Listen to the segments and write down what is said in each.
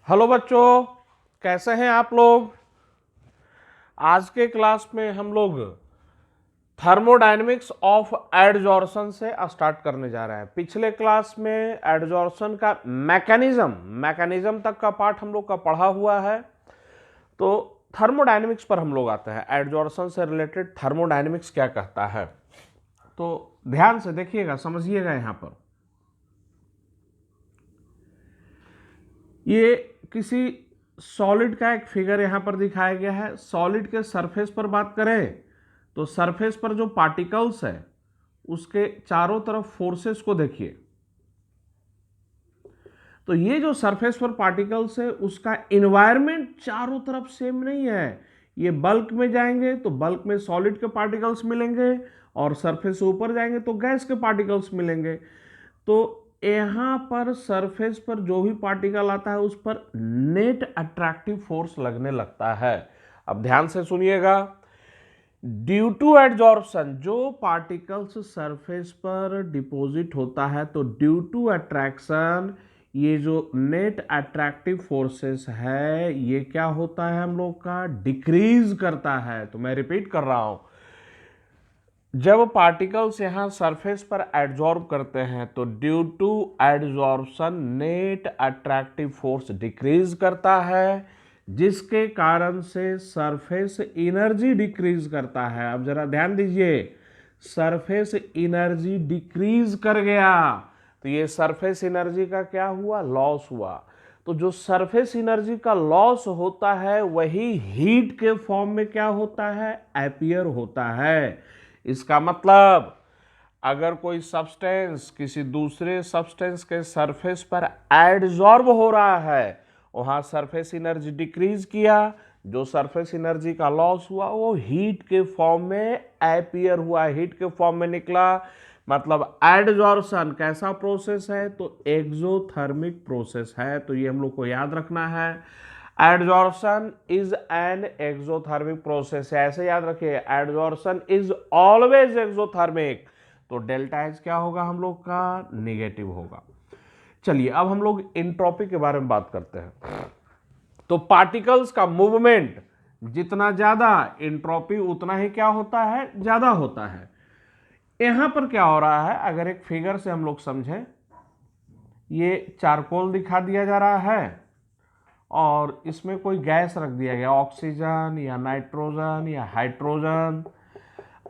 Hello बच्चों, कैसे हैं आप लोग। आज के क्लास में हम लोग थर्मोडायनेमिक्स ऑफ एडजॉर्शन से स्टार्ट करने जा रहे हैं। पिछले क्लास में एडजॉर्शन का मैकेनिज्म तक का पार्ट हम लोग का पढ़ा हुआ है। तो थर्मोडायनेमिक्स पर हम लोग आते हैं। एडजॉर्शन से रिलेटेड थर्मोडायनेमिक्स क्या कहता है, तो ध्यान से देखिएगा, समझिएगा। यहां पर ये किसी सॉलिड का एक फिगर यहां पर दिखाया गया है। सॉलिड के सरफेस पर बात करें तो सरफेस पर जो पार्टिकल्स है उसके चारों तरफ फोर्सेस को देखिए। तो ये जो सरफेस पर पार्टिकल्स है उसका इन्वायरमेंट चारों तरफ सेम नहीं है। ये बल्क में जाएंगे तो बल्क में सॉलिड के पार्टिकल्स मिलेंगे, और सरफेस से ऊपर जाएंगे तो गैस के पार्टिकल्स मिलेंगे। तो यहां पर सरफेस पर जो भी पार्टिकल आता है उस पर नेट अट्रैक्टिव फोर्स लगने लगता है। अब ध्यान से सुनिएगा। ड्यू टू एडजॉर्प्शन, जो पार्टिकल्स सरफेस पर डिपॉजिट होता है, तो ड्यू टू अट्रैक्शन ये जो नेट अट्रैक्टिव फोर्सेस है ये क्या होता है, हम लोग का डिक्रीज करता है। तो मैं रिपीट कर रहा हूं, जब पार्टिकल्स यहां सरफेस पर एडजॉर्ब करते हैं तो due to adsorption net attractive force decrease करता है, जिसके कारण से सरफेस एनर्जी डिक्रीज करता है। अब जरा ध्यान दीजिए, सरफेस एनर्जी डिक्रीज कर गया तो ये सरफेस एनर्जी का क्या हुआ, लॉस हुआ। तो जो सरफेस एनर्जी का लॉस होता है वही हीट के फॉर्म में क्या होता है, अपीयर होता है। इसका मतलब अगर कोई सब्सटेंस किसी दूसरे सब्सटेंस के सरफेस पर एडजॉर्ब हो रहा है, वहां सरफेस एनर्जी डिक्रीज किया, जो सरफेस एनर्जी का लॉस हुआ वो हीट के फॉर्म में अपीयर हुआ, हीट के फॉर्म में निकला। मतलब एडजॉर्प्शन कैसा प्रोसेस है, तो एक्सोथर्मिक प्रोसेस है। तो ये हम लोग को याद रखना है, adsorption is an exothermic process. ऐसे याद रखिए, एडजॉर्प्शन इज ऑलवेज एक्सोथर्मिक। तो डेल्टा एच क्या होगा, हम लोग का निगेटिव होगा। चलिए अब हम लोग एंट्रोपी के बारे में बात करते हैं। तो पार्टिकल्स का मूवमेंट जितना ज्यादा, एंट्रोपी उतना ही क्या होता है, ज्यादा होता है। यहां पर क्या हो रहा है, अगर एक फिगर से हम लोग समझें, ये चारकोल दिखा दिया जा रहा है और इसमें कोई गैस रख दिया गया, ऑक्सीजन या नाइट्रोजन या हाइड्रोजन।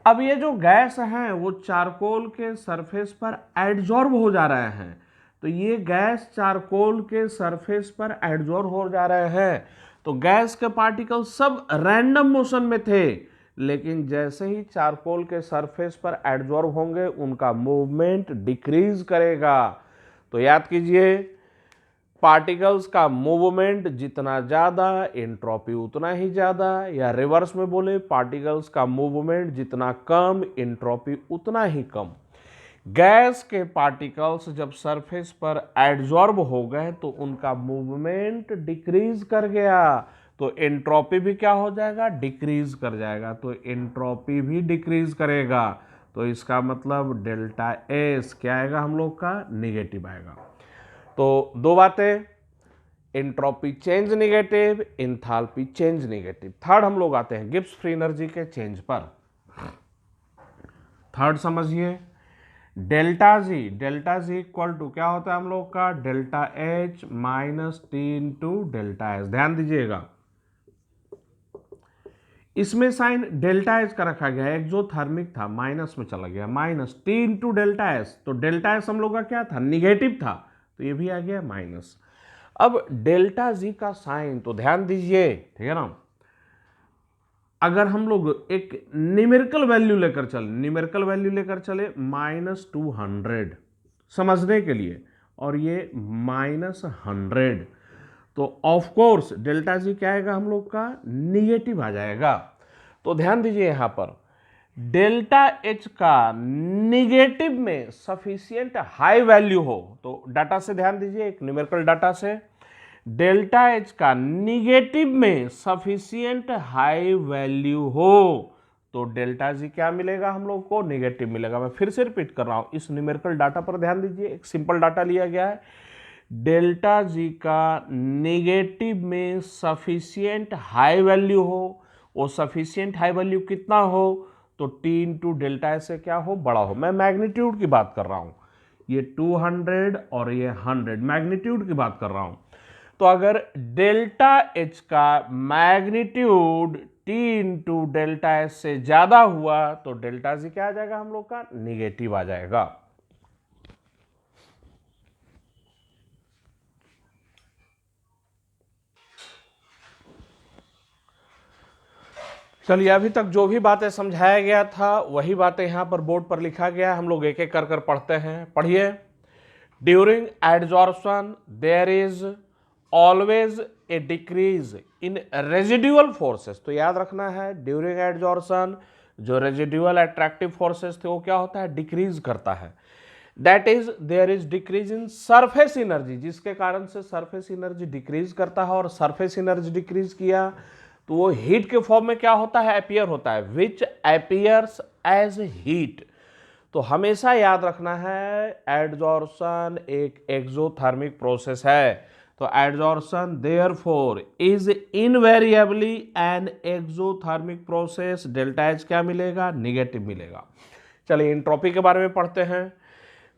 अब ये जो गैस हैं वो चारकोल के सरफेस पर एडजॉर्ब हो जा रहे हैं। तो ये गैस चारकोल के सरफेस पर एडजॉर्ब हो जा रहे हैं। तो गैस के पार्टिकल सब रैंडम मोशन में थे, लेकिन जैसे ही चारकोल के सरफेस पर एडजॉर्ब होंगे उनका मूवमेंट डिक्रीज करेगा। तो याद कीजिए, पार्टिकल्स का मूवमेंट जितना ज्यादा एंट्रोपी उतना ही ज्यादा, या रिवर्स में बोले पार्टिकल्स का मूवमेंट जितना कम एंट्रोपी उतना ही कम। गैस के पार्टिकल्स जब सरफेस पर एडजॉर्ब हो गए तो उनका मूवमेंट डिक्रीज कर गया, तो एंट्रोपी भी क्या हो जाएगा, डिक्रीज कर जाएगा। तो एंट्रोपी भी डिक्रीज करेगा, तो इसका मतलब डेल्टा एस क्या आएगा, हम लोग का निगेटिव आएगा। तो दो बातें, entropy change negative, enthalpy change negative. Third हम लोग आते हैं गिब्स फ्री एनर्जी के चेंज पर। थर्ड समझिए, डेल्टा जी इक्वल टू क्या होता है हम लोग का, delta H minus T into delta S. ध्यान दीजिएगा, इसमें साइन डेल्टा एच का रखा गया है, एक्सोथर्मिक था माइनस में चला गया, minus T into delta S. तो डेल्टा एस हम लोग का क्या था, निगेटिव था, तो ये भी आ गया माइनस। अब डेल्टा जी का साइन तो ध्यान दीजिए, ठीक है ना। अगर हम लोग एक न्यूमेरिकल वैल्यू लेकर चले -200 समझने के लिए, और ये -100, तो ऑफ कोर्स डेल्टा जी क्या आएगा, हम लोग का निगेटिव आ जाएगा। तो ध्यान दीजिए, यहां पर डेल्टा एच का निगेटिव में सफिशियंट हाई वैल्यू हो, तो डाटा से ध्यान दीजिए, एक न्यूमेरिकल डाटा से डेल्टा एच का निगेटिव में सफिशियंट हाई वैल्यू हो तो डेल्टा जी क्या मिलेगा, हम लोग को निगेटिव मिलेगा। मैं फिर से रिपीट कर रहा हूं, इस न्यूमेरिकल डाटा पर ध्यान दीजिए, एक सिंपल डाटा लिया गया है। डेल्टा जी का नेगेटिव में सफिशियंट हाई वैल्यू हो, वो सफिशियंट हाई वैल्यू कितना हो, तो टी इंटू डेल्टा एच से क्या हो, बड़ा हो। मैं मैग्नीट्यूड की बात कर रहा हूं, ये 200 और ये 100 मैग्नीट्यूड की बात कर रहा हूं। तो अगर डेल्टा एच का magnitude T into delta H से ज्यादा हुआ तो डेल्टा जी क्या आ जाएगा हम लोग का, निगेटिव आ जाएगा। चलिए, अभी तक जो भी बातें समझाया गया था वही बातें यहां पर बोर्ड पर लिखा गया, हम लोग एक एक कर पढ़ते हैं। पढ़िए। During adsorption there is always a decrease in residual forces. तो याद रखना है, ड्यूरिंग एडजॉर्प्शन जो रेजिडुअल अट्रैक्टिव फोर्सेस थे वो क्या होता है, डिक्रीज करता है। That is there is decrease in surface energy, जिसके कारण से सरफेस एनर्जी डिक्रीज करता है, और सरफेस एनर्जी डिक्रीज किया तो वो हीट के फॉर्म में क्या होता है, अपीयर होता है, विच अपीयर्स एज हीट। तो हमेशा याद रखना है एडजॉर्प्शन एक एक्सोथर्मिक प्रोसेस है। तो adsorption therefore is invariably an exothermic process. Delta H क्या मिलेगा, निगेटिव मिलेगा। चलिए एंट्रोपी के बारे में पढ़ते हैं।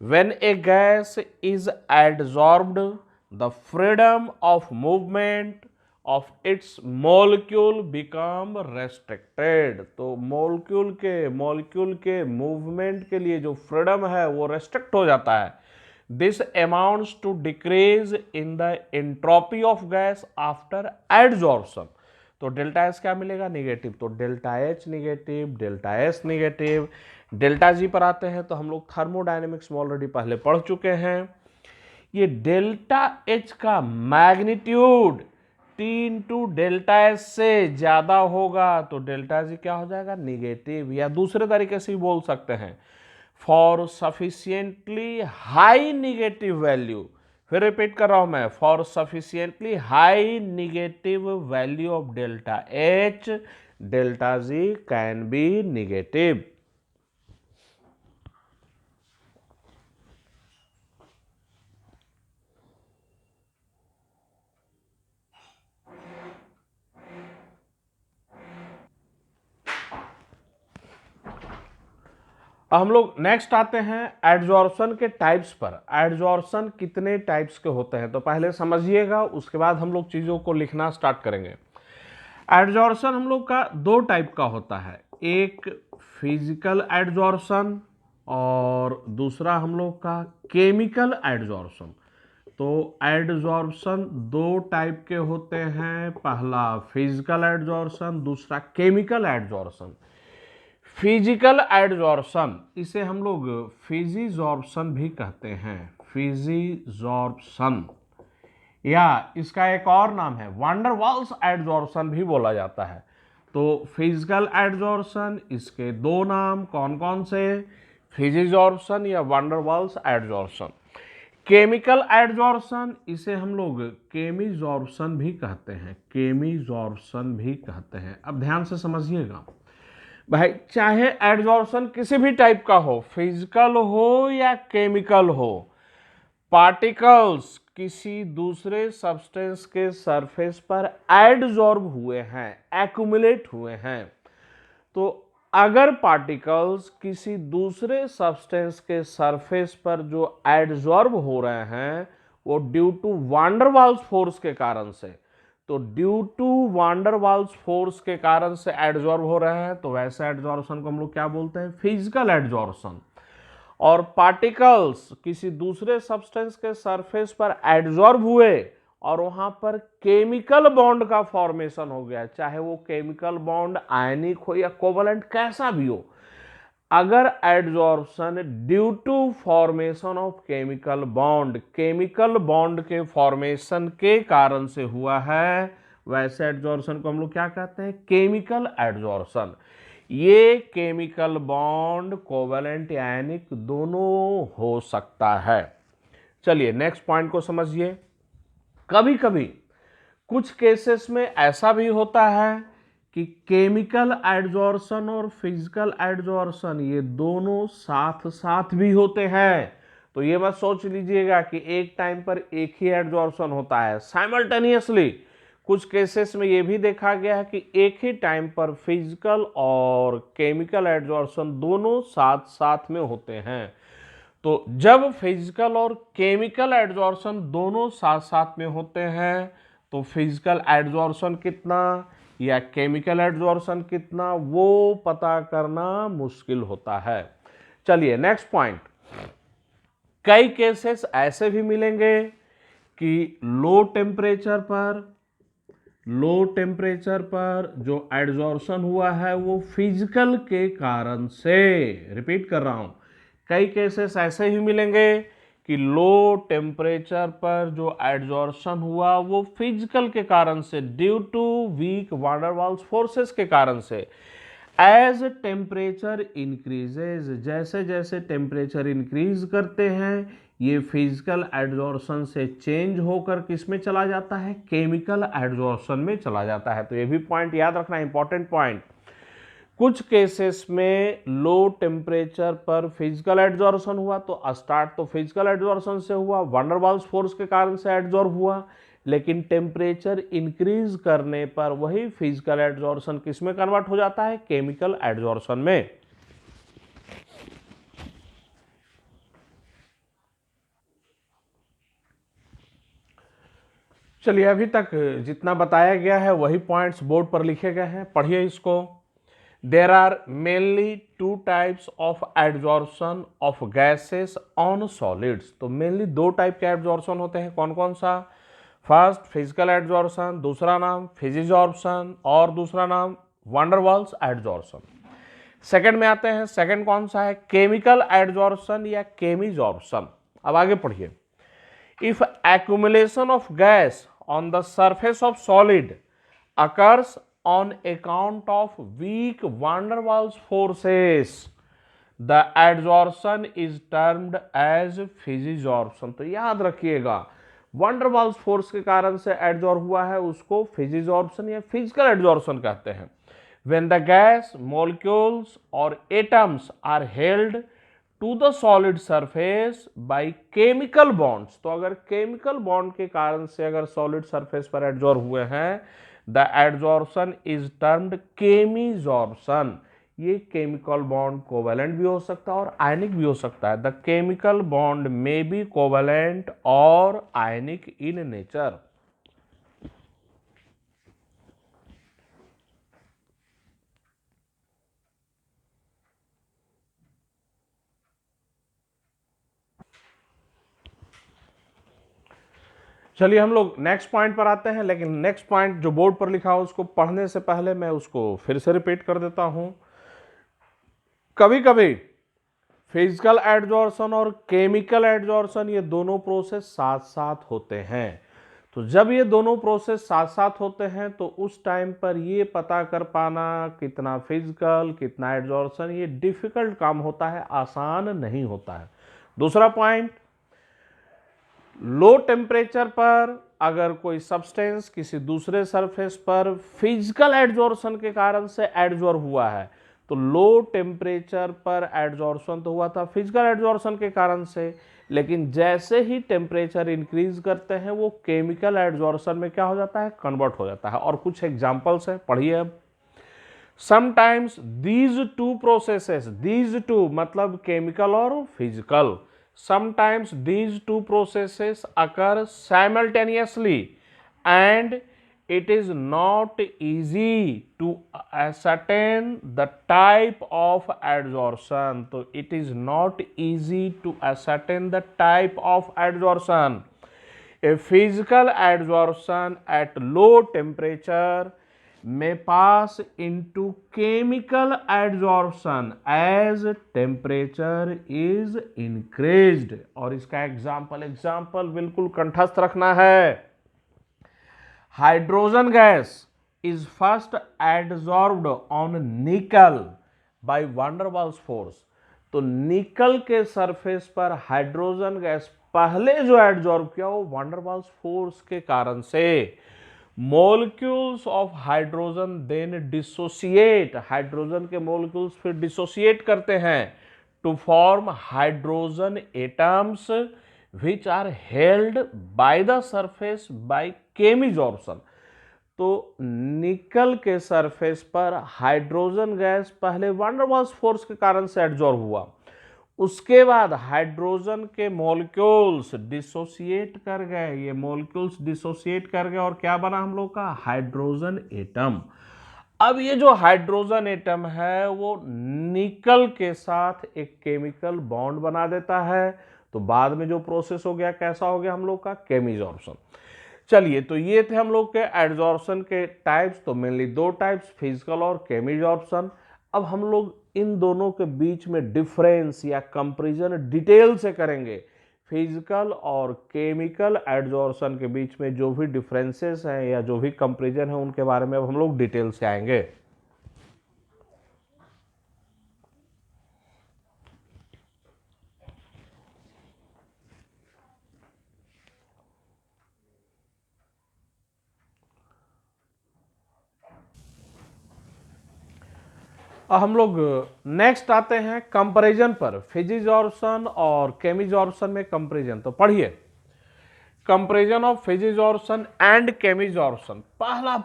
When a gas is adsorbed, the freedom of movement of its molecule become restricted। तो मॉलिक्यूल के मूवमेंट के लिए जो फ्रीडम है वो रेस्ट्रिक्ट हो जाता है। This amounts to decrease in the entropy of gas after adsorption। तो डेल्टा एस क्या मिलेगा, निगेटिव। तो delta H negative, delta S negative. Delta G पर आते हैं तो हम लोग थर्मोडायनेमिक्स में ऑलरेडी पहले पढ़ चुके हैं। ये डेल्टा एच का magnitude T into delta S से ज्यादा होगा तो डेल्टा जी क्या हो जाएगा, निगेटिव। या दूसरे तरीके से बोल सकते हैं, for sufficiently high negative value, फिर रिपीट कर रहा हूं मैं, for sufficiently high negative value of delta H, delta G can be negative. हम लोग नेक्स्ट आते हैं एडजॉर्प्शन के टाइप्स पर। एडजॉर्प्शन कितने टाइप्स के होते हैं तो पहले समझिएगा, उसके बाद हम लोग चीज़ों को लिखना स्टार्ट करेंगे। एडजॉर्प्शन हम लोग का दो टाइप का होता है, एक फिजिकल एडजॉर्प्शन और दूसरा हम लोग का केमिकल एडजॉर्प्शन। तो एडजॉर्प्शन दो टाइप के होते हैं, पहला फिजिकल एडजॉर्प्शन, दूसरा केमिकल एडजॉर्प्शन। फिजिकल एडजॉर्प्शन इसे हम लोग फिजिजॉर्प्शन भी कहते हैं, फिजिजॉर्प्शन, या इसका एक और नाम है वांडर वाल्स एडजॉर्प्शन भी बोला जाता है। तो फिजिकल एडजॉर्प्शन, इसके दो नाम कौन कौन से, फिजिजॉर्प्शन या van der Waals adsorption. Chemical adsorption इसे हम लोग केमिजॉर्प्शन भी कहते हैं, केमिजॉर्प्शन भी कहते हैं। अब ध्यान से समझिएगा भाई, चाहे एडजॉर्प्शन किसी भी टाइप का हो, फिजिकल हो या केमिकल हो, पार्टिकल्स किसी दूसरे सब्सटेंस के सरफेस पर एडजॉर्ब हुए हैं, एक्यूमुलेट हुए हैं। तो अगर पार्टिकल्स किसी दूसरे सब्सटेंस के सरफेस पर जो एडजॉर्ब हो रहे हैं वो due to one der Waals force के कारण से, तो due to one der Waals force के कारण से एडजॉर्ब हो रहे हैं, तो वैसे एडजॉर्प्शन को हम लोग क्या बोलते हैं, फिजिकल एडजॉर्प्शन। और पार्टिकल्स किसी दूसरे सब्सटेंस के सरफेस पर एडजॉर्ब हुए और वहां पर केमिकल बॉन्ड का फॉर्मेशन हो गया, चाहे वो केमिकल बॉन्ड आयनिक हो या कोवलेंट कैसा भी हो, अगर adsorption due to formation of chemical bond के फॉर्मेशन के कारण से हुआ है, वैसे एडजॉर्प्शन को हम लोग क्या कहते हैं, केमिकल एडजॉर्प्शन। ये केमिकल बॉन्ड कोवलेंट आयनिक दोनों हो सकता है। चलिए नेक्स्ट पॉइंट को समझिए। कभी कभी कुछ केसेस में ऐसा भी होता है कि केमिकल एडजॉर्प्शन और फिजिकल एडजॉर्प्शन ये दोनों साथ साथ भी होते हैं। तो ये मत सोच लीजिएगा कि एक टाइम पर एक ही एडजॉर्प्शन होता है, साइमल्टेनियसली। कुछ केसेस में ये भी देखा गया है कि एक ही टाइम पर फिजिकल और केमिकल एडजॉर्प्शन दोनों साथ साथ में होते हैं। तो जब फिजिकल और केमिकल एडजॉर्प्शन दोनों साथ साथ में होते हैं तो फिजिकल एडजॉर्प्शन कितना या केमिकल एडजॉर्प्शन कितना वो पता करना मुश्किल होता है। चलिए नेक्स्ट पॉइंट। कई केसेस ऐसे भी मिलेंगे कि लो टेम्परेचर पर जो एडजॉर्प्शन हुआ है वो फिजिकल के कारण से, रिपीट कर रहा हूं, कई केसेस ऐसे ही मिलेंगे कि लो टेम्परेचर पर जो एडजॉर्प्शन हुआ वो फिजिकल के कारण से, due to weak van der Waals forces के कारण से। एज टेम्परेचर इंक्रीजेज, जैसे जैसे टेम्परेचर इंक्रीज करते हैं ये फिजिकल एडजॉर्प्शन से चेंज होकर किस में चला जाता है, केमिकल एडजॉर्प्शन में चला जाता है। तो ये भी पॉइंट याद रखना, इंपॉर्टेंट पॉइंट। कुछ केसेस में लो टेम्परेचर पर फिजिकल एडजॉर्प्शन हुआ तो स्टार्ट तो फिजिकल एडजॉर्प्शन से हुआ, वान डेर वाल्स फोर्स के कारण से एडजॉर्ब हुआ, लेकिन टेम्परेचर इंक्रीज करने पर वही फिजिकल एडजॉर्प्शन किस में कन्वर्ट हो जाता है, केमिकल एडजॉर्प्शन में। चलिए अभी तक जितना बताया गया है वही पॉइंट्स बोर्ड पर लिखे गए हैं, पढ़िए इसको। There are mainly two types of adsorption of gases on solids. तो मेनली दो टाइप के एडजॉर्प्शन होते हैं, कौन कौन सा? फर्स्ट फिजिकल एडजॉर्प्शन, दूसरा नाम फिजिजॉर्प्शन, और दूसरा नाम वान डेर वाल्स एडजॉर्प्शन। सेकंड में आते हैं, सेकंड कौन सा है? केमिकल एडजॉर्प्शन या केमिजॉर्प्शन। अब आगे पढ़िए। If accumulation of gas on the surface of solid occurs on account of weak van der Waals forces, the adsorption is termed as फिजिजॉर्प्शन। तो याद रखिएगा, van der Waals फोर्स के कारण से एडजॉर्ब हुआ है उसको फिजिजॉर्प्शन या फिजिकल एडजॉर्प्शन कहते हैं। when the gas molecules or atoms are held to the solid surface by chemical bonds. तो अगर केमिकल बॉन्ड के कारण से अगर सॉलिड सरफेस पर एडजॉर्ब हुए हैं, द एडजॉर्प्शन इज टर्म्ड केमिजॉर्प्शन। ये केमिकल बॉन्ड कोवेलेंट भी हो सकता है और आयनिक भी हो सकता है। The chemical bond may be covalent और आयनिक इन नेचर। चलिए हम लोग नेक्स्ट पॉइंट पर आते हैं, लेकिन नेक्स्ट पॉइंट जो बोर्ड पर लिखा हो उसको पढ़ने से पहले मैं उसको फिर से रिपीट कर देता हूं। कभी कभी फिजिकल एडजॉर्प्शन और केमिकल एडजॉर्प्शन ये दोनों प्रोसेस साथ साथ होते हैं। तो जब ये दोनों प्रोसेस साथ साथ होते हैं तो उस टाइम पर ये पता कर पाना कितना फिजिकल कितना एडजॉर्प्शन, ये डिफिकल्ट काम होता है, आसान नहीं होता है। दूसरा पॉइंट, लो टेम्परेचर पर अगर कोई सब्सटेंस किसी दूसरे सरफेस पर फिजिकल एडजॉर्प्शन के कारण से एडजॉर्ब हुआ है, तो लो टेम्परेचर पर एडजॉर्प्शन तो हुआ था फिजिकल एडजॉर्प्शन के कारण से, लेकिन जैसे ही टेम्परेचर इंक्रीज करते हैं वो केमिकल एडजॉर्प्शन में क्या हो जाता है, कन्वर्ट हो जाता है। और कुछ एग्जांपल्स हैं, पढ़िए अब। Sometimes these two processes, these two मतलब केमिकल और physical, sometimes these two processes occur simultaneously and it is not easy to ascertain the type of adsorption. So it is not easy to ascertain the type of adsorption. A physical adsorption at low temperature may pass into chemical adsorption as temperature is increased। और इसका example बिल्कुल कंठस्थ रखना है। Hydrogen gas is first adsorbed on nickel by van der Waals force। तो निकल के surface पर हाइड्रोजन गैस पहले जो एडजॉर्ब किया वो van der Waals फोर्स के कारण से। Molecules of hydrogen then dissociate, hydrogen के मोलिक्यूल्स फिर डिसोसिएट करते हैं to form hydrogen atoms which are held by the surface by chemisorption। तो निकल के सरफेस पर हाइड्रोजन गैस पहले वान डेर वाल्स फोर्स के कारण से एडजॉर्ब हुआ, उसके बाद हाइड्रोजन के मॉलिक्यूल्स डिसोसिएट कर गए, ये मॉलिक्यूल्स डिसोसिएट कर गए और क्या बना हम लोग का हाइड्रोजन एटम। अब ये जो हाइड्रोजन एटम है वो निकल के साथ एक केमिकल बॉन्ड बना देता है, तो बाद में जो प्रोसेस हो गया कैसा हो गया हम लोग का केमिसॉर्प्शन। चलिए, तो ये थे हम लोग के एडजॉर्प्शन के टाइप्स, तो मेनली दो टाइप्स, फिजिकल और केमिसॉर्प्शन। अब हम लोग इन दोनों के बीच में डिफरेंस या कंपैरिजन डिटेल से करेंगे। फिजिकल और केमिकल एडजॉर्प्शन के बीच में जो भी डिफरेंसेस हैं या जो भी कंपैरिजन है उनके बारे में अब हम लोग डिटेल से आएंगे। हम लोग नेक्स्ट आते हैं कंपैरिजन पर, फिजिसॉर्प्शन और केमिसॉर्प्शन में कंपैरिजन। तो पढ़िए, कंपैरिजन ऑफ फिजिसॉर्प्शन एंड केमिसॉर्प्शन। पहला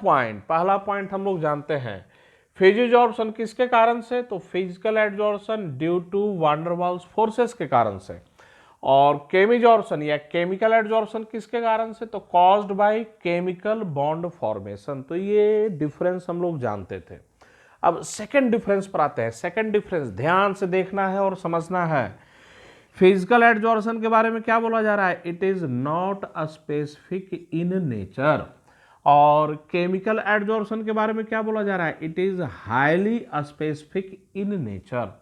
पॉइंट हम लोग जानते हैं, फिजिसॉर्प्शन किसके कारण से, तो physical adsorption due to van der Waals forces के कारण से, और केमिसॉर्प्शन या केमिकल एडजॉर्प्शन किसके कारण से, तो caused by chemical bond formation. तो ये डिफरेंस हम लोग जानते थे। अब सेकंड डिफरेंस पर आते हैं। सेकंड डिफरेंस ध्यान से देखना है और समझना है। फिजिकल एडजॉर्प्शन के बारे में क्या बोला जा रहा है, it is not a specific in nature, और केमिकल एडजॉर्प्शन के बारे में क्या बोला जा रहा है, it is highly specific in nature.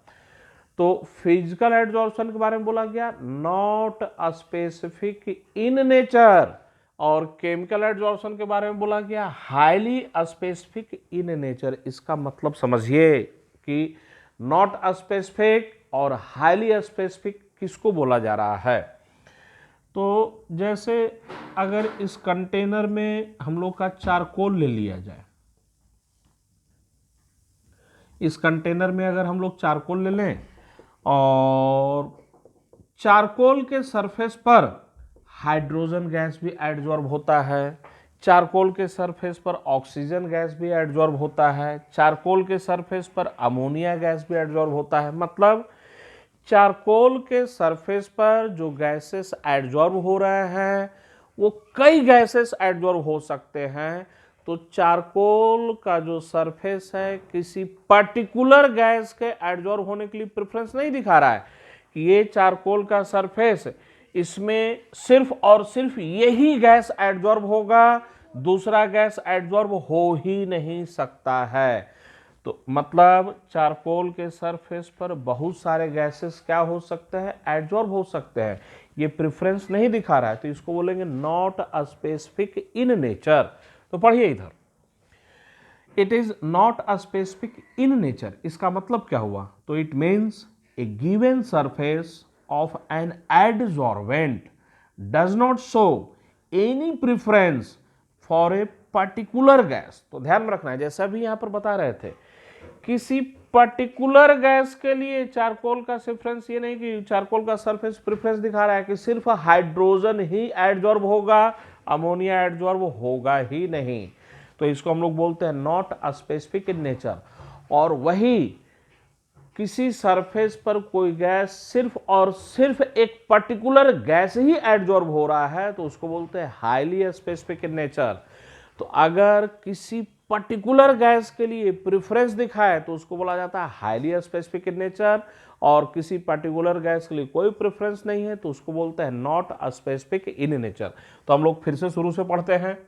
तो फिजिकल एडजॉर्प्शन के बारे में बोला गया not a specific in nature, और केमिकल एडजॉर्प्शन के बारे में बोला गया हाईली स्पेसिफिक इन नेचर। इसका मतलब समझिए कि नॉट स्पेसिफिक और हाईली स्पेसिफिक किसको बोला जा रहा है। तो जैसे अगर इस कंटेनर में हम लोग का चारकोल ले लिया जाए, इस कंटेनर में अगर हम लोग चारकोल ले लें और चारकोल के सरफेस पर हाइड्रोजन गैस भी एडजॉर्ब होता है, चारकोल के सरफेस पर ऑक्सीजन गैस भी एडजॉर्ब होता है, चारकोल के सरफेस पर अमोनिया गैस भी एडजॉर्ब होता है। मतलब चारकोल के सरफेस पर जो गैसेस एडजॉर्ब हो रहे हैं वो कई गैसेस एडजॉर्ब हो सकते हैं। तो चारकोल का जो सरफेस है किसी पर्टिकुलर गैस के एडजॉर्ब होने के लिए प्रेफरेंस नहीं दिखा रहा है कि ये चारकोल का सरफेस, इसमें सिर्फ और सिर्फ यही गैस एडजॉर्ब होगा, दूसरा गैस एडजॉर्ब हो ही नहीं सकता है। तो मतलब चारकोल के सरफेस पर बहुत सारे गैसेस क्या हो सकते हैं, एडजॉर्ब हो सकते हैं। ये प्रेफरेंस नहीं दिखा रहा है, तो इसको बोलेंगे not a specific in nature. तो पढ़िए इधर, it is not a specific in nature, इसका मतलब क्या हुआ, तो it means A given surface of an adsorbent does not show any preference for a particular gas। तो ध्यान में रखना है, जैसा भी यहां पर बता रहे थे, किसी पर्टिकुलर गैस के लिए चारकोल का प्रेफरेंस, ये नहीं कि चारकोल का सरफेस प्रेफरेंस दिखा रहा है कि सिर्फ हाइड्रोजन ही एडजॉर्ब होगा, अमोनिया एडजॉर्ब होगा ही नहीं। तो इसको हम लोग बोलते हैं not a specific in nature. और वही किसी सरफेस पर कोई गैस सिर्फ और सिर्फ एक पर्टिकुलर गैस ही एडजॉर्ब हो रहा है तो उसको बोलते हैं हाईली स्पेसिफिक इन नेचर। तो अगर किसी पर्टिकुलर गैस के लिए प्रेफरेंस दिखाए तो उसको बोला जाता है हाईली स्पेसिफिक इन नेचर, और किसी पर्टिकुलर गैस के लिए कोई प्रेफरेंस नहीं है तो उसको बोलते हैं नॉट स्पेसिफिक इन नेचर। तो हम लोग फिर से शुरू से पढ़ते हैं।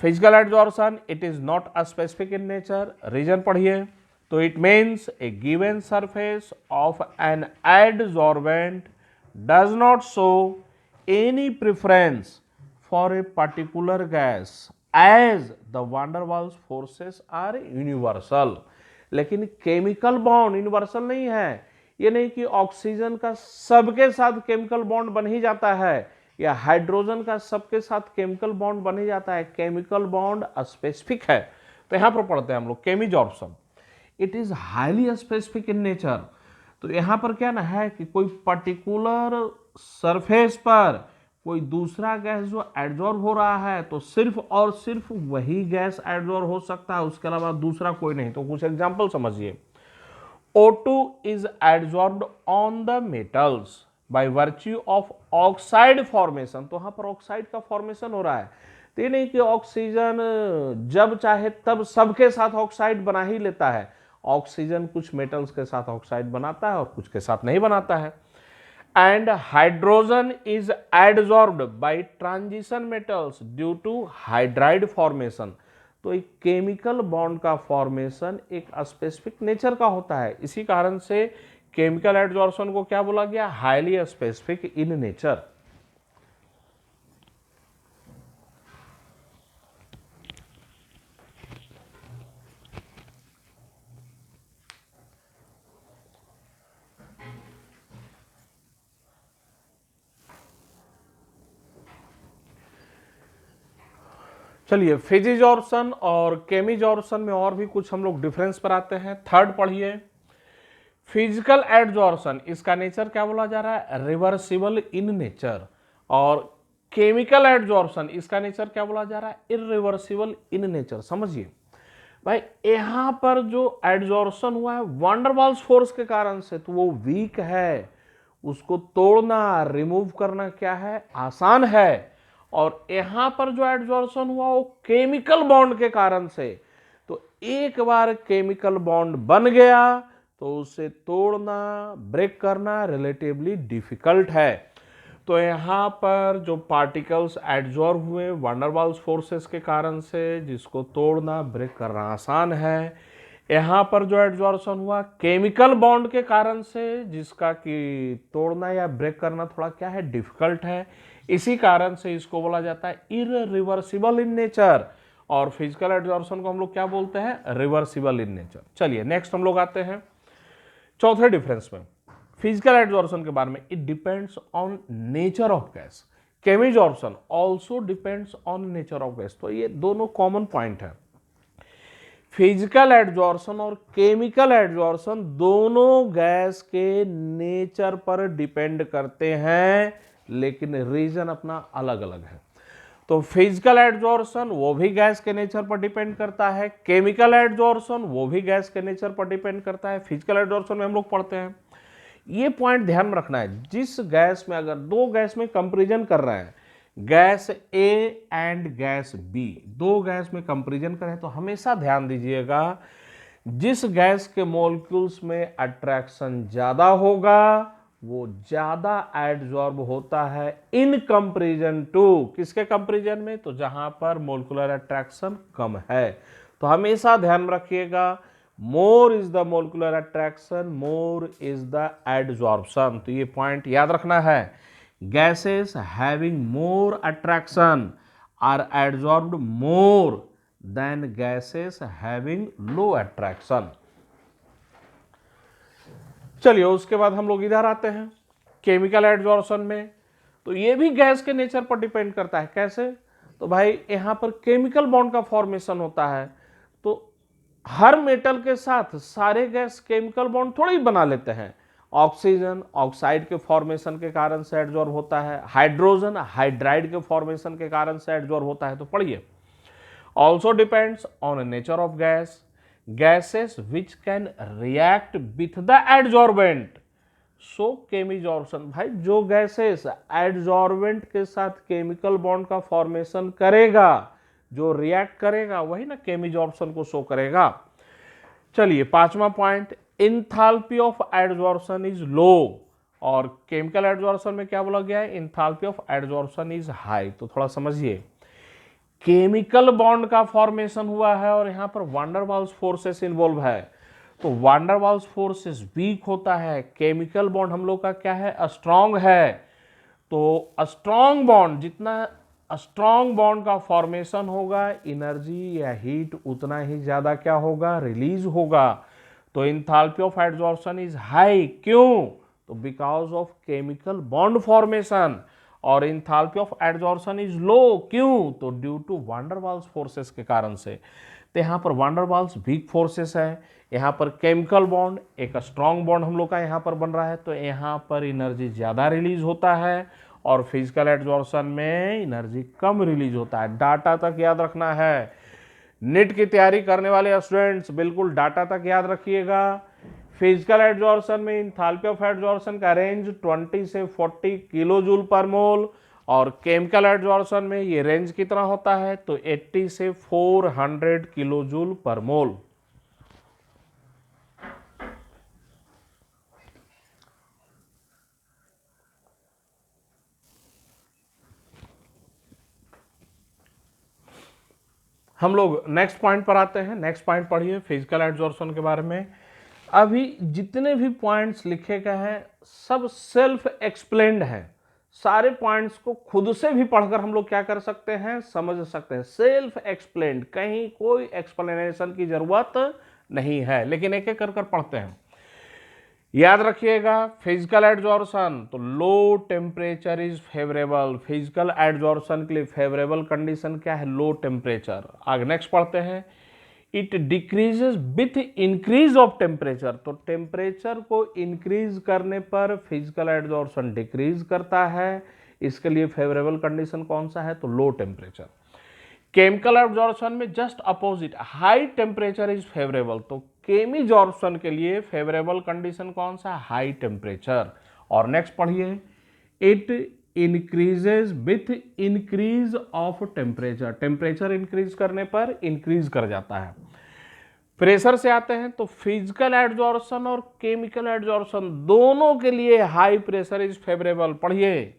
Physical adsorption, it is not a specific in nature. Reason पढ़िए, तो it means a given surface of an adsorbent does not show any preference for a particular gas as the van der Waals forces are universal। लेकिन chemical bond universal नहीं है, ये नहीं कि oxygen का सबके साथ केमिकल बॉन्ड बन ही जाता है या हाइड्रोजन का सबके साथ केमिकल बॉन्ड बन ही जाता है। केमिकल बॉन्ड स्पेसिफिक है। तो यहां पर पढ़ते हैं हम लोग chemisorption, it is highly specific in nature. तो यहां पर क्या ना है कि कोई पर्टिकुलर सरफेस पर कोई दूसरा गैस जो एडजॉर्ब हो रहा है तो सिर्फ और सिर्फ वही गैस एडजॉर्ब हो सकता है, उसके अलावा दूसरा कोई नहीं। तो कुछ एग्जांपल समझिए। O2 is adsorbed on the metals by virtue of oxide formation। तो यहां पर ऑक्साइड का फॉर्मेशन हो रहा है। तो ये नहीं कि ऑक्सीजन जब चाहे तब सबके साथ ऑक्साइड बना ही लेता है। ऑक्सीजन कुछ मेटल्स के साथ ऑक्साइड बनाता है और कुछ के साथ नहीं बनाता है। And hydrogen is adsorbed by transition metals due to hydride formation. तो एक केमिकल बॉन्ड का फॉर्मेशन एक स्पेसिफिक नेचर का होता है, इसी कारण से केमिकल एडजॉर्प्शन को क्या बोला गया, हाईली स्पेसिफिक इन नेचर। चलिए फिजिजॉर्प्शन और केमिजॉर्प्शन में और भी कुछ हम लोग डिफरेंस पर आते हैं। थर्ड पढ़िए, फिजिकल एडजॉर्प्शन, इसका नेचर क्या बोला जा रहा है, रिवर्सिबल इन नेचर। और केमिकल एडजॉर्प्शन, इसका नेचर क्या बोला जा रहा है, इरिवर्सिबल इन नेचर। समझिए भाई, यहां पर जो एडजॉर्प्शन हुआ है वंडरवाल्स फोर्स के कारण से, तो वो वीक है, उसको तोड़ना रिमूव करना क्या है, आसान है। और यहां पर जो एडजॉर्प्शन हुआ वो केमिकल बॉन्ड के कारण से, तो एक बार केमिकल बॉन्ड बन गया तो उसे तोड़ना, ब्रेक करना रिलेटिवली डिफिकल्ट है। तो यहां पर जो पार्टिकल्स एडजॉर्ब हुए वंडरवाल्स फोर्सेस के कारण से, जिसको तोड़ना ब्रेक करना आसान है। यहां पर जो एडजॉर्प्शन हुआ केमिकल बॉन्ड के कारण से, जिसका कि तोड़ना या ब्रेक करना थोड़ा क्या है, डिफिकल्ट है, इसी कारण से इसको बोला जाता है इरिवर्सिबल इन नेचर। और फिजिकल एडजॉर्प्शन को हम लोग क्या बोलते हैं, रिवर्सिबल इन नेचर। चलिए नेक्स्ट हम लोग आते हैं चौथे डिफरेंस में, फिजिकल एडजॉर्प्शन के बारे में। It depends on nature of gas, chemisorption also depends on nature of gas. तो ये दोनों कॉमन पॉइंट है। फिजिकल एडजॉर्प्शन और केमिकल एडजॉर्प्शन दोनों गैस के नेचर पर डिपेंड करते हैं, लेकिन रीजन अपना अलग अलग है। तो फिजिकल एडजॉर्प्शन वो भी गैस के नेचर पर डिपेंड करता है, केमिकल एडजॉर्प्शन वो भी गैस के नेचर पर डिपेंड करता है। फिजिकल एडजॉर्प्शन में हम लोग पढ़ते हैं, ये पॉइंट ध्यान में रखना है, जिस गैस में अगर दो गैस में कंपैरिजन कर रहे हैं, gas A and gas B, दो गैस में कंपैरिजन करें तो हमेशा ध्यान दीजिएगा जिस गैस के मॉलिक्यूल्स में अट्रैक्शन ज्यादा होगा वो ज्यादा एडजॉर्ब होता है इन कंपैरिजन टू, किसके कंपैरिजन में, तो जहां पर मोलिकुलर अट्रैक्शन कम है। तो हमेशा ध्यान में रखिएगा, more is the molecular attraction, more is the adsorption. तो ये पॉइंट याद रखना है, gases having more attraction are adsorbed more than gases having low attraction. चलिए उसके बाद हम लोग इधर आते हैं केमिकल एडजॉर्प्शन में। तो ये भी गैस के नेचर पर डिपेंड करता है। कैसे, तो भाई यहां पर केमिकल बॉन्ड का फॉर्मेशन होता है, तो हर मेटल के साथ सारे गैस केमिकल बॉन्ड थोड़ी बना लेते हैं। ऑक्सीजन ऑक्साइड के फॉर्मेशन के कारण से एडजॉर्ब होता है, हाइड्रोजन हाइड्राइड के फॉर्मेशन के कारण से एडजॉर्ब होता है। तो पढ़िए, also depends on nature of gas, gases which can react with the adsorbent, so केमिजॉर्प्शन। भाई जो गैसेस एडजॉर्बेंट के साथ केमिकल बॉन्ड का फॉर्मेशन करेगा, जो रिएक्ट करेगा, वही ना केमिजॉर्प्शन को शो करेगा। चलिए पांचवा point, enthalpy of adsorption is लो। और केमिकल एडजॉर्प्शन में क्या बोला गया है, enthalpy of adsorption is high. तो थोड़ा समझिए, केमिकल बॉन्ड का फॉर्मेशन हुआ है और यहां पर वंडरवाल्स फोर्सेस इन्वॉल्व है, तो वंडरवाल्स फोर्सेस वीक होता है, केमिकल बॉन्ड हम लोग का क्या है, स्ट्रांग है। तो स्ट्रांग बॉन्ड, जितना स्ट्रांग बॉन्ड का फॉर्मेशन होगा, एनर्जी या हीट उतना ही ज्यादा क्या होगा, रिलीज होगा। तो enthalpy of adsorption is high, क्यों, तो because of chemical bond formation. और enthalpy of adsorption is low, क्यों, तो ड्यू टू वंडरवाल्स फोर्सेस के कारण से। तो यहाँ पर वांडरवाल्स वीक फोर्सेस है, यहाँ पर केमिकल बॉन्ड एक स्ट्रॉन्ग बॉन्ड हम लोग का यहाँ पर बन रहा है, तो यहाँ पर एनर्जी ज़्यादा रिलीज होता है और फिजिकल एड्जॉर्प्शन में एनर्जी कम रिलीज होता है। डाटा तक याद रखना है, नीट की तैयारी करने वाले स्टूडेंट्स बिल्कुल डाटा तक याद रखिएगा। फिजिकल एड्जॉर्प्शन में इंथैल्पी ऑफ एड्जॉर्प्शन का रेंज 20 से 40 किलो जूल पर मोल, और केमिकल एड्जॉर्प्शन में ये रेंज कितना होता है तो 80 से 400 किलो जूल पर मोल। हम लोग नेक्स्ट पॉइंट पर आते हैं। नेक्स्ट पॉइंट पढ़िए फिजिकल एड्जॉर्प्शन के बारे में। अभी जितने भी पॉइंट्स लिखे गए हैं सब सेल्फ एक्सप्लेन्ड है, सारे पॉइंट्स को खुद से भी पढ़कर हम लोग क्या कर सकते हैं, समझ सकते हैं। सेल्फ एक्सप्लेन्ड, कहीं कोई एक्सप्लेनेशन की जरूरत नहीं है, लेकिन एक एक कर कर पढ़ते हैं। याद रखिएगा फिजिकल एड्जॉर्प्शन, तो low temperature is favourable. Physical adsorption के लिए फेवरेबल कंडीशन क्या है, लो टेम्परेचर। आगे नेक्स्ट पढ़ते हैं, it decreases with increase of temperature, तो टेम्परेचर को इंक्रीज करने पर फिजिकल एड्जॉर्प्शन डिक्रीज करता है। इसके लिए फेवरेबल कंडीशन कौन सा है, तो लो टेम्परेचर। केमिकल एब्जॉर्प्शन में just opposite, high temperature is favourable, तो केमिजॉर्प्शन के लिए फेवरेबल कंडीशन कौन सा, हाई टेम्परेचर। और नेक्स्ट पढ़िए, it increases with increase of temperature, temperature increase करने पर इंक्रीज कर जाता है। प्रेशर से आते हैं, तो फिजिकल एड्जॉर्प्शन और केमिकल एड्जॉर्प्शन दोनों के लिए हाई प्रेशर इज फेवरेबल। पढ़िए,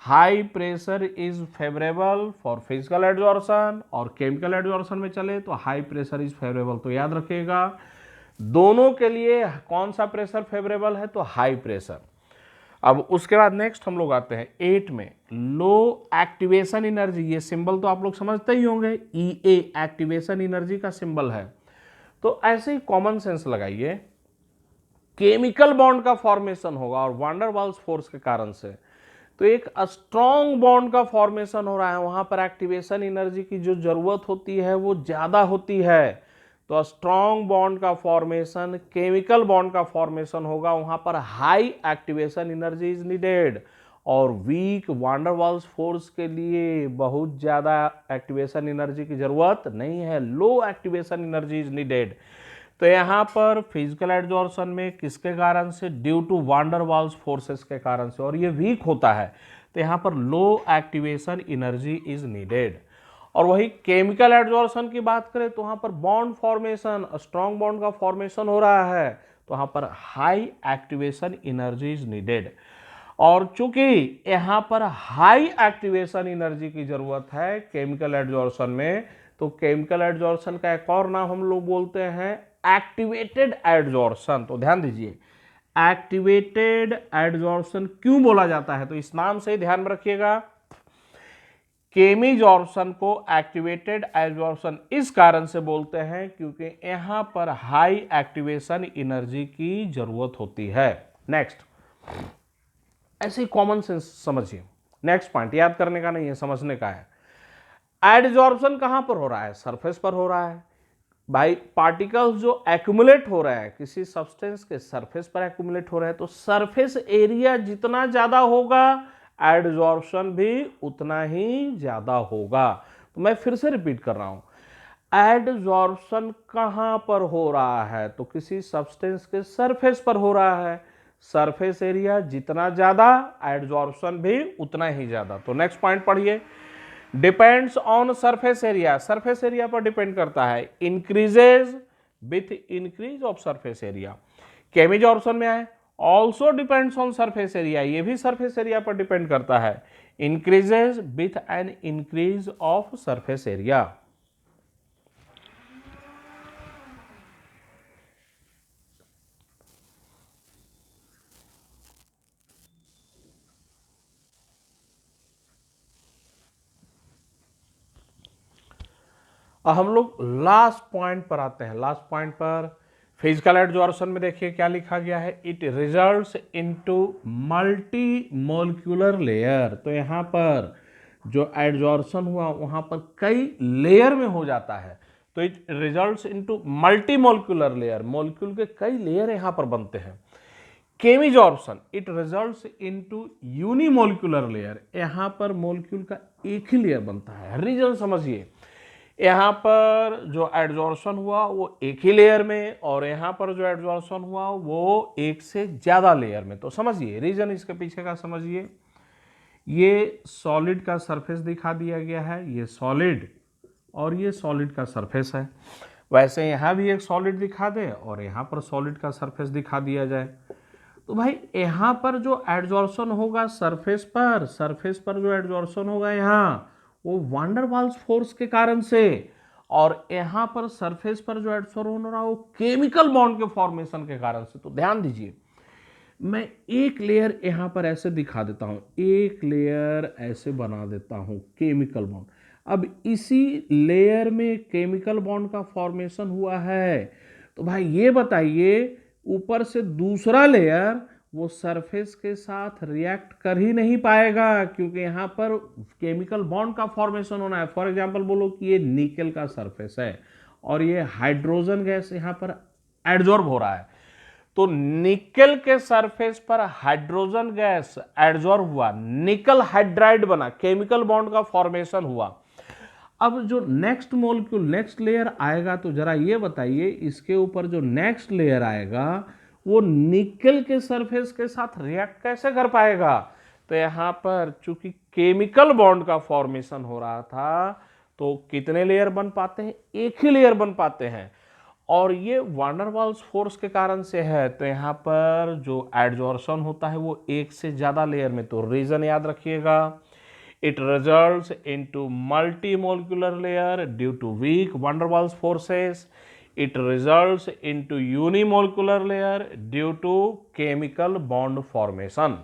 high pressure is favourable for physical adsorption, और केमिकल एड्जॉर्प्शन में चले तो हाई प्रेशर इज फेवरेबल। तो याद रखिएगा दोनों के लिए कौन सा प्रेशर फेवरेबल है, तो हाई प्रेशर। अब उसके बाद नेक्स्ट हम लोग आते हैं 8 में, लो एक्टिवेशन एनर्जी। ये सिंबल तो आप लोग समझते ही होंगे, EA एक्टिवेशन एनर्जी का सिंबल है। तो ऐसे ही कॉमन सेंस लगाइए, केमिकल बॉन्ड का फॉर्मेशन होगा और वांडरवाल्स फोर्स के कारण से, तो एक स्ट्रॉन्ग बॉन्ड का फॉर्मेशन हो रहा है, वहां पर एक्टिवेशन एनर्जी की जो जरूरत होती है वो ज्यादा होती है। तो स्ट्रॉन्ग बॉन्ड का फॉर्मेशन, केमिकल बॉन्ड का फॉर्मेशन होगा, वहां पर high activation energy is needed. और वीक वांडरवाल्स फोर्स के लिए बहुत ज्यादा एक्टिवेशन एनर्जी की जरूरत नहीं है, लो एक्टिवेशन एनर्जी इज नीडेड। तो यहाँ पर फिजिकल एड्जॉर्प्शन में किसके कारण से, ड्यू टू वांडरवाल्स फोर्सेस के कारण से, और ये वीक होता है, तो यहाँ पर लो एक्टिवेशन एनर्जी इज नीडेड। और वही केमिकल एड्जॉर्प्शन की बात करें तो वहाँ पर बॉन्ड फॉर्मेशन, स्ट्रॉन्ग बॉन्ड का फॉर्मेशन हो रहा है, तो वहाँ पर high activation energy is needed. और चूंकि यहाँ पर हाई एक्टिवेशन एनर्जी की जरूरत है केमिकल एड्जॉर्प्शन में, तो केमिकल एड्जॉर्प्शन का एक और नाम हम लोग बोलते हैं एक्टिवेटेड एड्जॉर्प्शन। तो ध्यान दीजिए, एक्टिवेटेड एड्जॉर्प्शन क्यों बोला जाता है, तो इस नाम से ध्यान में रखिएगा। केमिजॉर्प्शन को एक्टिवेटेड एड्जॉर्प्शन इस कारण से बोलते हैं क्योंकि यहां पर हाई एक्टिवेशन एनर्जी की जरूरत होती है। नेक्स्ट, ऐसे कॉमन सेंस समझिए, नेक्स्ट पॉइंट याद करने का नहीं है, समझने का है। एड्जॉर्प्शन कहां पर हो रहा है, सरफेस पर हो रहा है भाई। पार्टिकल्स जो एक्यूमुलेट हो रहे हैं किसी सब्सटेंस के सरफेस पर एक्यूमुलेट हो रहे हैं, तो सरफेस एरिया जितना ज्यादा होगा एड्जॉर्प्शन भी उतना ही ज्यादा होगा। तो मैं फिर से रिपीट कर रहा हूं, एड्जॉर्प्शन कहां पर हो रहा है, तो किसी सब्सटेंस के सरफेस पर हो रहा है। सरफेस एरिया जितना ज्यादा एड्जॉर्प्शन भी उतना ही ज्यादा। तो नेक्स्ट पॉइंट पढ़िए, depends on surface area, surface area पर डिपेंड करता है। Increases with increase of surface area. Chemisorption में आए, also depends on surface area, ये भी सरफेस एरिया पर डिपेंड करता है। Increases with an increase of surface area. हम लोग लास्ट पॉइंट पर आते हैं। लास्ट पॉइंट पर फिजिकल एड्जॉर्प्शन में देखिए क्या लिखा गया है, it results into multi molecular layer. तो यहाँ पर जो एड्जॉर्प्शन हुआ वहाँ पर कई लेयर में हो जाता है। तो तो it results into multi molecular layer, molecule के कई लेयर यहां पर बनते हैं। Chemisorption, it results into unimolecular layer, यहां पर मोलिक्यूल का एक ही लेयर बनता है। रीजन समझिए, यहां पर जो एडजॉर्प्शन हुआ वो एक ही लेयर में, और यहां पर जो एडजॉर्प्शन हुआ वो एक से ज्यादा लेयर में। तो समझिए रीजन इसके पीछे का समझिए। ये सॉलिड का सरफेस दिखा दिया गया है, ये सॉलिड और ये सॉलिड का सरफेस है। वैसे यहाँ भी एक सॉलिड दिखा दे और यहाँ पर सॉलिड का सरफेस दिखा दिया जाए, तो भाई यहाँ पर जो एडजॉर्प्शन होगा सरफेस पर जो एडजॉर्प्शन होगा यहाँ, वो वान डर वाल्स फोर्स के कारण से, और यहाँ पर सरफेस पर जो एडजॉर्प्शन हो रहा है वो केमिकल बॉन्ड के फॉर्मेशन के कारण से। तो ध्यान दीजिए, मैं एक लेयर यहां पर ऐसे दिखा देता हूं, एक लेयर ऐसे बना देता हूं केमिकल बॉन्ड। अब इसी लेयर में केमिकल बॉन्ड का फॉर्मेशन हुआ है, तो भाई ये बताइए ऊपर से दूसरा लेयर वो सरफेस के साथ रिएक्ट कर ही नहीं पाएगा, क्योंकि यहां पर केमिकल बॉन्ड का फॉर्मेशन होना है। फॉर एग्जांपल बोलो कि ये निकेल का सरफेस है और ये हाइड्रोजन गैस यहां पर एडजॉर्ब हो रहा है, तो निकेल के सरफेस पर हाइड्रोजन गैस एडजॉर्ब हुआ, निकल हाइड्राइड बना, केमिकल बॉन्ड का फॉर्मेशन हुआ। अब जो नेक्स्ट मॉलिक्यूल नेक्स्ट लेयर आएगा, तो जरा ये बताइए इसके ऊपर जो नेक्स्ट लेयर आएगा वो निकेल के सरफेस के साथ रिएक्ट कैसे कर पाएगा? तो यहां पर चूंकि केमिकल बॉन्ड का फॉर्मेशन हो रहा था, तो कितने लेयर बन पाते हैं? एक ही लेयर बन पाते हैं, और ये वान डर वाल्स फोर्स के कारण से है। तो यहाँ पर जो एडजॉर्प्शन होता है वो एक से ज़्यादा लेयर में। तो रीजन याद रखिएगा, it results into multi molecular layer due to weak van der Waals forces. It results into unimolecular layer due to chemical bond formation.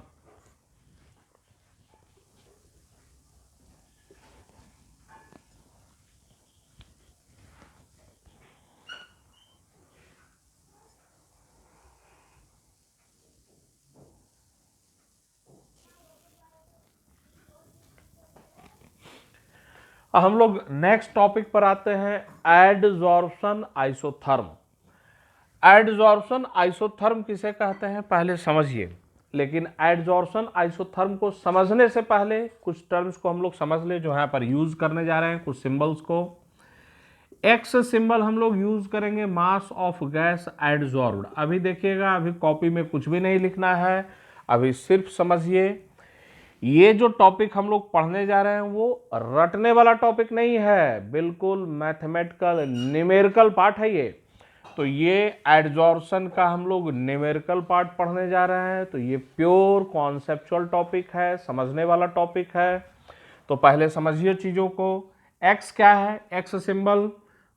हम लोग नेक्स्ट टॉपिक पर आते हैं, एडजॉर्प्शन आइसोथर्म। एडजॉर्प्शन आइसोथर्म किसे कहते हैं पहले समझिए, लेकिन एडजॉर्प्शन आइसोथर्म को समझने से पहले कुछ टर्म्स को हम लोग समझ ले जो यहाँ पर यूज करने जा रहे हैं, कुछ सिंबल्स को। एक्स सिंबल हम लोग यूज करेंगे मास ऑफ गैस एडजॉर्ब्ड। अभी देखिएगा, अभी कॉपी में कुछ भी नहीं लिखना है, अभी सिर्फ समझिए। ये जो टॉपिक हम लोग पढ़ने जा रहे हैं वो रटने वाला टॉपिक नहीं है, बिल्कुल मैथमेटिकल न्यूमेरिकल पार्ट है ये। तो ये एडजॉर्प्शन का हम लोग न्यूमेरिकल पार्ट पढ़ने जा रहे हैं, तो ये प्योर कॉन्सेप्चुअल टॉपिक है, समझने वाला टॉपिक है। तो पहले समझिए चीज़ों को। एक्स क्या है? एक्स सिंबल,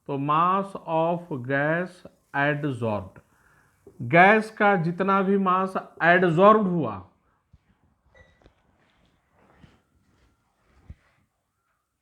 तो मास ऑफ गैस एडजॉर्ब्ड, गैस का जितना भी मास एडजॉर्ब्ड हुआ